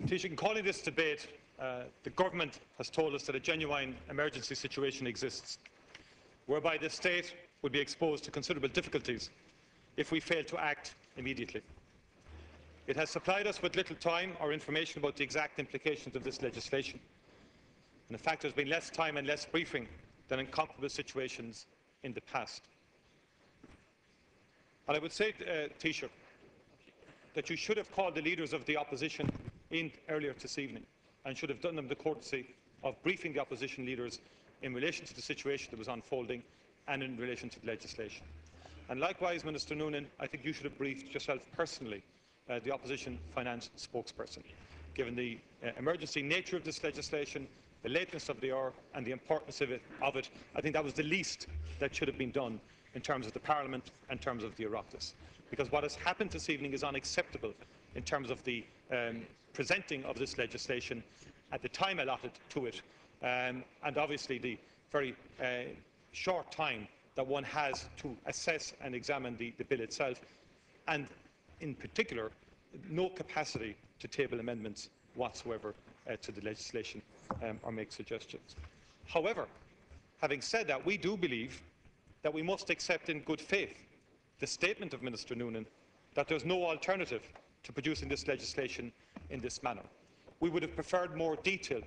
Taoiseach, in calling this debate, the Government has told us that a genuine emergency situation exists, whereby the state would be exposed to considerable difficulties if we fail to act immediately. It has supplied us with little time or information about the exact implications of this legislation. And in fact, there has been less time and less briefing than in comparable situations in the past. And I would say, Taoiseach, that you should have called the leaders of the opposition in earlier this evening and should have done them the courtesy of briefing the opposition leaders in relation to the situation that was unfolding and in relation to the legislation. And likewise, Minister Noonan, I think you should have briefed yourself personally, the opposition finance spokesperson. Given the emergency nature of this legislation, the lateness of the hour and the importance of it, I think that was the least that should have been done in terms of the Parliament and in terms of the Oireachtas. Because what has happened this evening is unacceptable in terms of the presenting of this legislation at the time allotted to it, and obviously the very short time that one has to assess and examine the bill itself, and in particular no capacity to table amendments whatsoever to the legislation or make suggestions. However, having said that, we do believe that we must accept in good faith the statement of Minister Noonan that there is no alternative to producing this legislation in this manner. We would have preferred more detail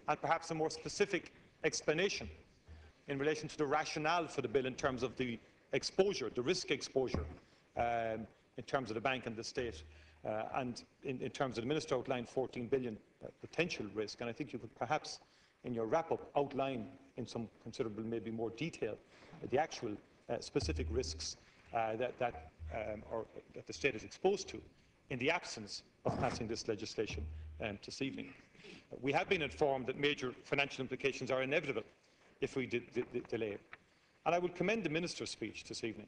and perhaps a more specific explanation in relation to the rationale for the bill in terms of the exposure, the risk exposure, in terms of the bank and the state, and in terms of the Minister outlined 14 billion potential risk. And I think you could perhaps, in your wrap-up, outline in some considerable, maybe more detail, the actual specific risks that the state is exposed to in the absence of passing this legislation this evening. We have been informed that major financial implications are inevitable if we delay. And I would commend the Minister's speech this evening,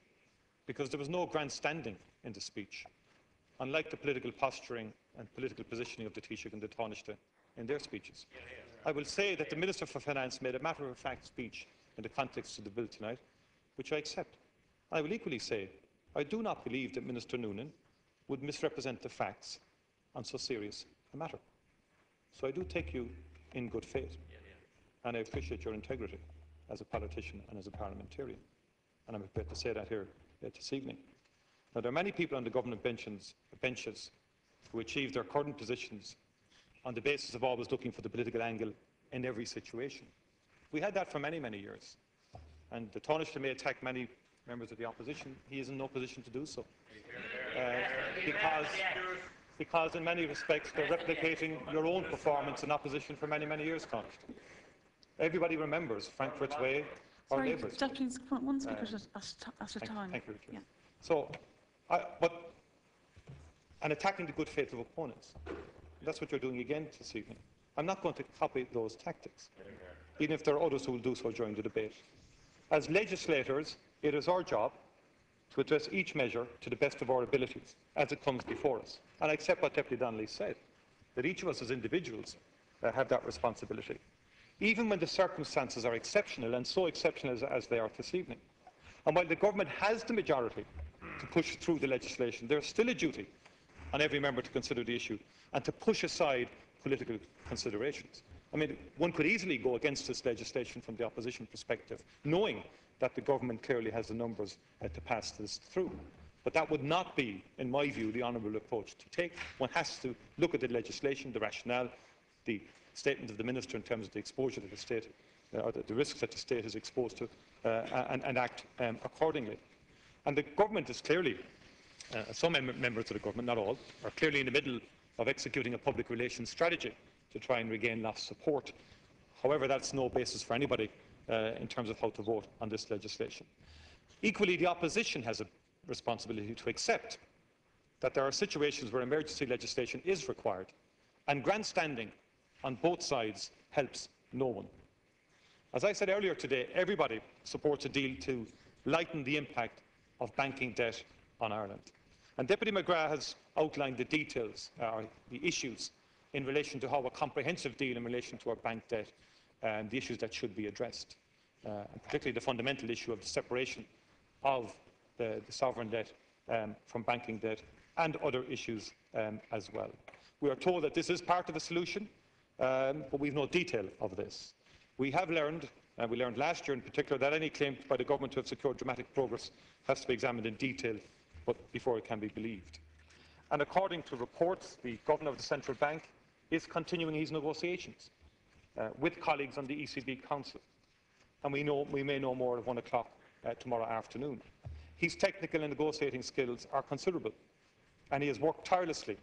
because there was no grandstanding in the speech, unlike the political posturing and political positioning of the Taoiseach and the Taoiseach in their speeches. I will say that the Minister for Finance made a matter-of-fact speech in the context of the bill tonight, which I accept. I will equally say I do not believe that Minister Noonan would misrepresent the facts on so serious a matter. So I do take you in good faith, and I appreciate your integrity as a politician and as a parliamentarian, and I'm prepared to say that here this evening. Now, there are many people on the government benches who achieve their current positions on the basis of always looking for the political angle in every situation. We had that for many, many years, and the Taoiseach may attack many members of the opposition. He is in no position to do so, because in many respects they're replicating your own performance in opposition for many, many years, Taoiseach. Everybody remembers Frankfurt's Way or Labour's. Sorry, please, one speaker at a time. Thank you, Richard. Yeah. So, and attacking the good faith of opponents. That's what you're doing again this evening. I'm not going to copy those tactics, even if there are others who will do so during the debate. As legislators, it is our job to address each measure to the best of our abilities as it comes before us. And I accept what Deputy Donnelly said, that each of us as individuals have that responsibility, even when the circumstances are exceptional, and so exceptional as they are this evening. And while the government has the majority to push through the legislation, there is still a duty on every member to consider the issue and to push aside political considerations. I mean, one could easily go against this legislation from the opposition perspective, knowing that the government clearly has the numbers to pass this through. But that would not be, in my view, the honourable approach to take. One has to look at the legislation, the rationale, the statement of the Minister in terms of the exposure to the state, or the risks that the state is exposed to, and act accordingly. And the government is clearly, some members of the government, not all, are clearly in the middle of executing a public relations strategy to try and regain lost support. However, that's no basis for anybody in terms of how to vote on this legislation. Equally, the opposition has a responsibility to accept that there are situations where emergency legislation is required, and grandstanding on both sides helps no one. As I said earlier today, everybody supports a deal to lighten the impact of banking debt on Ireland. And Deputy McGrath has outlined the details, the issues in relation to how a comprehensive deal in relation to our bank debt and the issues that should be addressed, and particularly the fundamental issue of the separation of the sovereign debt from banking debt and other issues as well. We are told that this is part of a solution, but we have no detail of this. We have learned, and we learned last year in particular, that any claim by the government to have secured dramatic progress has to be examined in detail before it can be believed. And according to reports, the Governor of the Central Bank is continuing his negotiations with colleagues on the ECB Council. And we may know more at 1 o'clock tomorrow afternoon. His technical and negotiating skills are considerable, and he has worked tirelessly,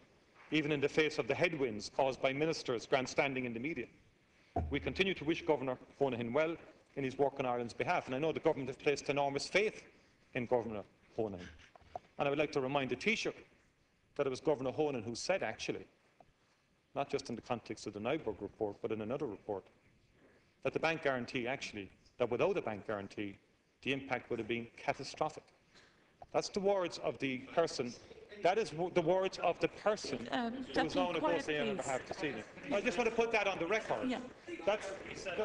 even in the face of the headwinds caused by ministers grandstanding in the media. We continue to wish Governor Honohan well in his work on Ireland's behalf, and I know the government has placed enormous faith in Governor Honohan. And I would like to remind the Taoiseach that it was Governor Honohan who said, actually, not just in the context of the Nyberg report, but in another report, that the bank guarantee actually, that without a bank guarantee, the impact would have been catastrophic. That's the words of the person. That is the words of the person who is now negotiating on behalf of the ceiling. I just want to put that on the record. Yeah.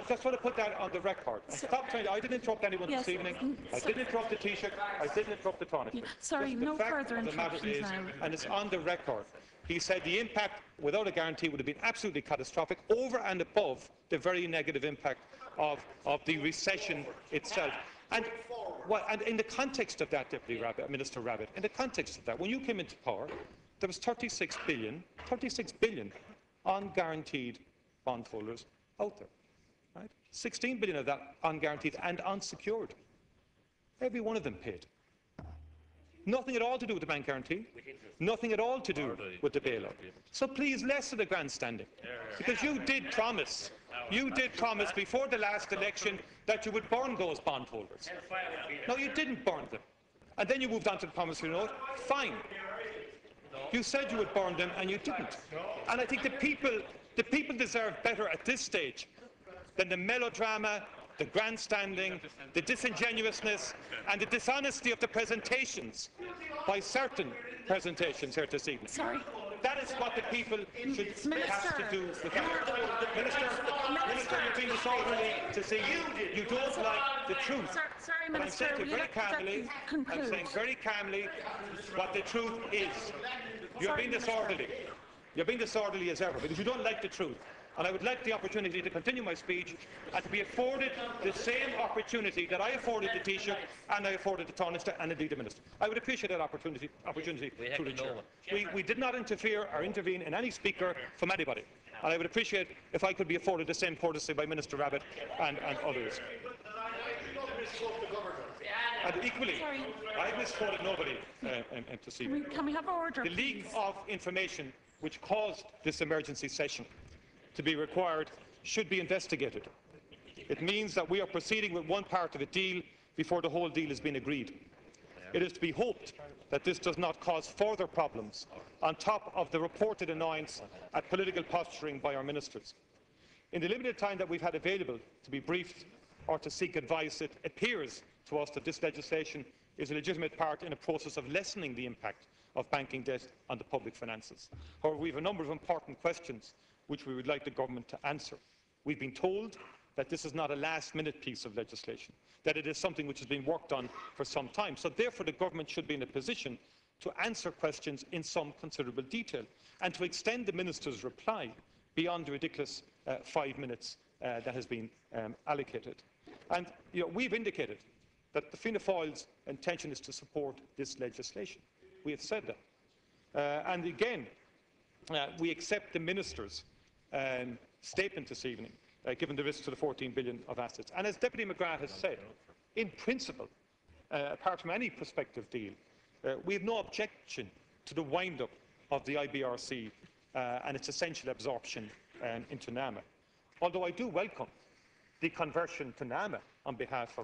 Just want to put that on the record. Stop trying. I didn't interrupt anyone this evening. I didn't interrupt the Taoiseach. I didn't interrupt the Taoiseach. Yeah. Sorry, no further interruptions now. And it's on the record. He said the impact without a guarantee would have been absolutely catastrophic, over and above the very negative impact of the recession itself. And in the context of that, Minister Rabbitte, in the context of that, when you came into power, there was 36 billion unguaranteed bondholders out there. Right? 16 billion of that unguaranteed and unsecured. Every one of them paid. Nothing at all to do with the bank guarantee. Nothing at all to do with the bailout. So please, less of the grandstanding. Because you did promise before the last election that you would burn those bondholders. No, you didn't burn them. And then you moved on to the promissory note. Fine. You said you would burn them and you didn't. And I think the people deserve better at this stage than the melodrama, the grandstanding, the disingenuousness and the dishonesty of the presentations by certain presentations here this evening. Sorry. That is what the people should have to do with that. Minister, you're being disorderly to say you don't like the truth. Sorry, Minister, I'm saying very calmly what the truth is. You're being disorderly. You're being disorderly as ever because you don't like the truth. And I would like the opportunity to continue my speech and to be afforded the same opportunity that I afforded the Taoiseach and I afforded the Tánaiste and indeed the Minister. I would appreciate that opportunity through the Chair. We did not interfere or intervene in any speaker from anybody. And I would appreciate if I could be afforded the same courtesy by Minister Rabbitte and others. And equally, I misquoted nobody this evening. Can we have order, The leak of information which caused this emergency session to be required should be investigated. It means that we are proceeding with one part of a deal before the whole deal has been agreed. It is to be hoped that this does not cause further problems on top of the reported annoyance at political posturing by our ministers. In the limited time that we've had available to be briefed or to seek advice, it appears to us that this legislation is a legitimate part in a process of lessening the impact of banking debt on the public finances. However, we have a number of important questions which we would like the government to answer. We've been told that this is not a last-minute piece of legislation, that it is something which has been worked on for some time. So therefore the government should be in a position to answer questions in some considerable detail and to extend the minister's reply beyond the ridiculous 5 minutes that has been allocated. And we've indicated that the Fianna Fáil's intention is to support this legislation. We have said that. And again, we accept the minister's statement this evening, given the risk to the 14 billion of assets. And as Deputy McGrath has said, in principle, apart from any prospective deal, we have no objection to the wind-up of the IBRC and its essential absorption into NAMA. Although I do welcome the conversion to NAMA on behalf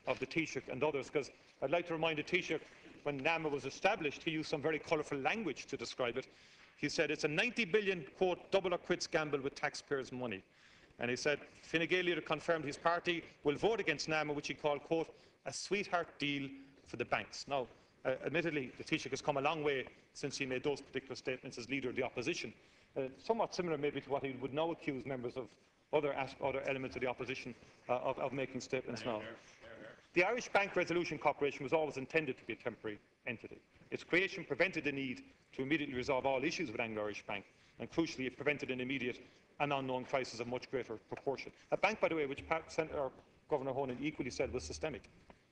of the Taoiseach and others, because I'd like to remind the Taoiseach when NAMA was established, he used some very colourful language to describe it. He said it's a 90 billion, quote, double or quits gamble with taxpayers' money. And he said Fine Gael leader confirmed his party will vote against NAMA, which he called, quote, a sweetheart deal for the banks. Now, admittedly, the Taoiseach has come a long way since he made those particular statements as leader of the opposition. Somewhat similar maybe to what he would now accuse members of other elements of the opposition of making statements now. The Irish Bank Resolution Corporation was always intended to be a temporary entity. Its creation prevented the need to immediately resolve all issues with Anglo-Irish Bank, and crucially it prevented an immediate and unknown crisis of much greater proportion. A bank, by the way, which Governor Honan equally said was systemic,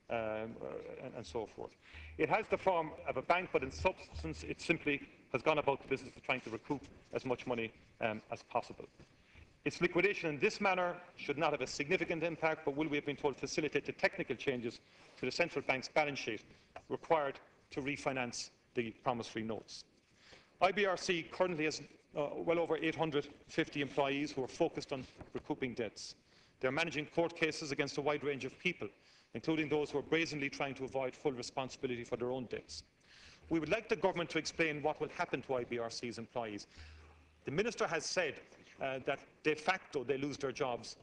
and so forth. It has the form of a bank, but in substance it simply has gone about the business of trying to recoup as much money as possible. Its liquidation in this manner should not have a significant impact, but will, we have been told, facilitate the technical changes to the central bank's balance sheet required to refinance the promissory notes. IBRC currently has well over 850 employees who are focused on recouping debts. They are managing court cases against a wide range of people, including those who are brazenly trying to avoid full responsibility for their own debts. We would like the government to explain what will happen to IBRC's employees. The Minister has said that de facto they lose their jobs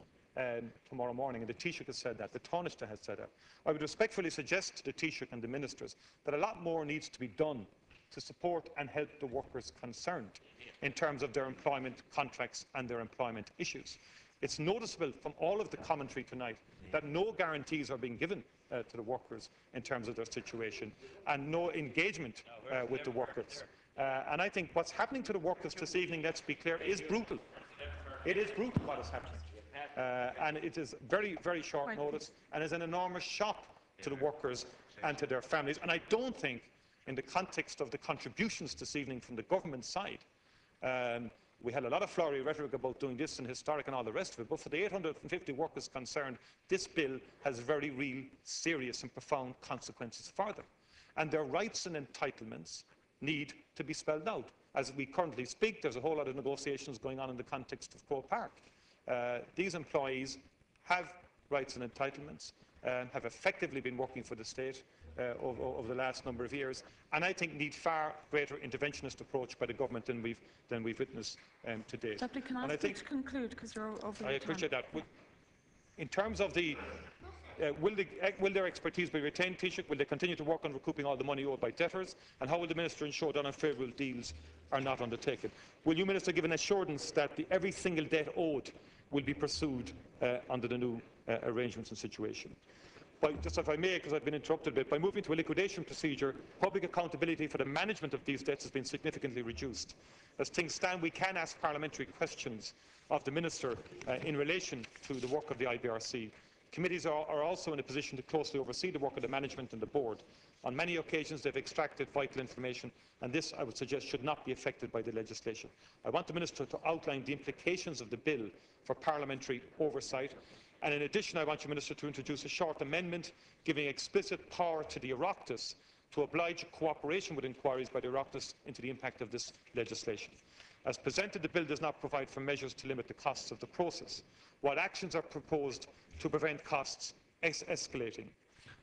tomorrow morning, and the Taoiseach has said that, the Taoiseach has said that. I would respectfully suggest to the Taoiseach and the Ministers that a lot more needs to be done to support and help the workers concerned in terms of their employment contracts and their employment issues. It's noticeable from all of the commentary tonight that no guarantees are being given to the workers in terms of their situation, and no engagement with the workers. And I think what's happening to the workers this evening, let's be clear, is brutal. It is brutal what is happening. And it is very, very short notice, and is an enormous shock to the workers and to their families. And I don't think, in the context of the contributions this evening from the government side, we had a lot of flowery rhetoric about doing this and historic and all the rest of it, but for the 850 workers concerned, this bill has very real, serious and profound consequences for them. And their rights and entitlements need to be spelled out. As we currently speak, there's a whole lot of negotiations going on in the context of Croke Park. These employees have rights and entitlements, have effectively been working for the state over the last number of years, and I think need far greater interventionist approach by the government than we've witnessed to date. Deputy, can I ask you to conclude, because you're over your I appreciate that. In terms of the will their expertise be retained, Taoiseach? Will they continue to work on recouping all the money owed by debtors? And how will the Minister ensure that unfavourable deals are not undertaken? Will you, Minister, give an assurance that every single debt owed will be pursued under the new arrangements and situation? Just if I may, because I've been interrupted a bit, by moving to a liquidation procedure, public accountability for the management of these debts has been significantly reduced. As things stand, we can ask parliamentary questions of the Minister in relation to the work of the IBRC. Committees are also in a position to closely oversee the work of the management and the board. On many occasions, they've extracted vital information, and this, I would suggest, should not be affected by the legislation. I want the Minister to outline the implications of the bill for parliamentary oversight. And in addition, I want you, Minister, to introduce a short amendment giving explicit power to the Oireachtas to oblige cooperation with inquiries by the Oireachtas into the impact of this legislation. As presented, the bill does not provide for measures to limit the costs of the process, while actions are proposed to prevent costs escalating.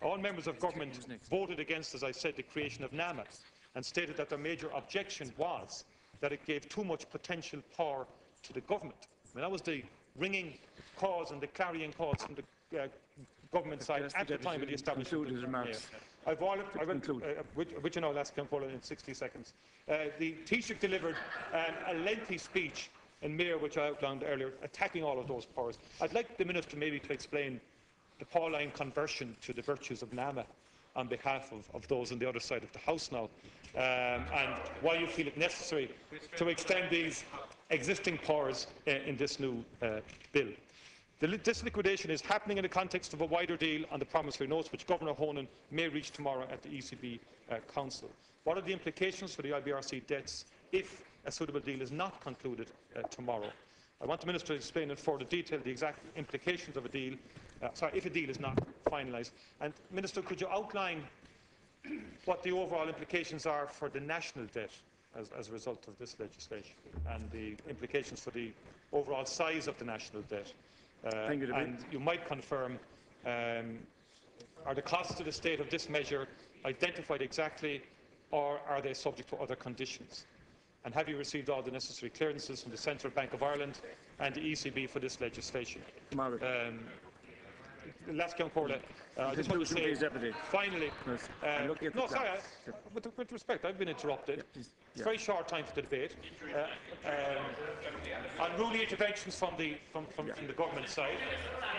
All members of government voted against, as I said, the creation of NAMA, and stated that their major objection was that it gave too much potential power to the government. I mean, that was the ringing cause and the clarion calls from the government side at the time of the establishment. Which I'll ask him for in 60 seconds. The Taoiseach delivered a lengthy speech in Mayor, which I outlined earlier, attacking all of those powers. I'd like the Minister maybe to explain the Pauline conversion to the virtues of NAMA on behalf of those on the other side of the House now, and why you feel it necessary to extend these existing powers in this new bill. This liquidation is happening in the context of a wider deal on the promissory notes, which Governor Honan may reach tomorrow at the ECB Council. What are the implications for the IBRC debts if a suitable deal is not concluded tomorrow? I want the Minister to explain in further detail the exact implications of a deal, if a deal is not finalised. And Minister, could you outline what the overall implications are for the national debt as a result of this legislation, and the implications for the overall size of the national debt? Thank you, and you might confirm, are the costs to the state of this measure identified exactly, or are they subject to other conditions? And have you received all the necessary clearances from the Central Bank of Ireland and the ECB for this legislation? Last Corla, I just want to say, finally, with respect, I've been interrupted. It's a very short time for the debate. Unruly interventions from the government side.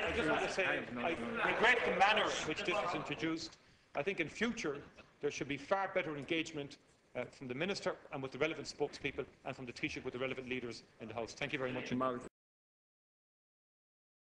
I just want to say, I regret the manner in which this was introduced. I think in future, there should be far better engagement from the Minister and with the relevant spokespeople, and from the Taoiseach with the relevant leaders in the House. Thank you very much.